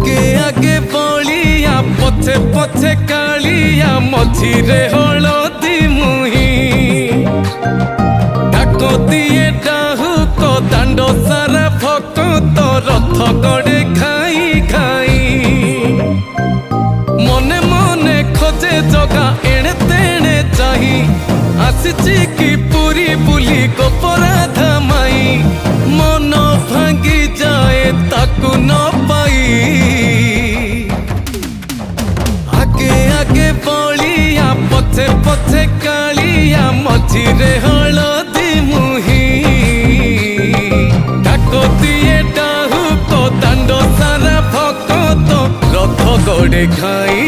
आगे आगे बलिया पछे पछे कालिया मझिरे हलदी मुही डाक दिए डाहुक दांड सारा भक्त रथ गड़े खाई खाई मने मने खोजे जगा एणे तेणे चाही आसिची कि पुरी बुली गोपराधा माई मन भांगी जाए ताकू न पाई आगे आगे बलिया पछे पछे कालिया मझिरे हलदी मुही डाक दिए डाहुक दांड सारा भक्त रथ गड़े खाई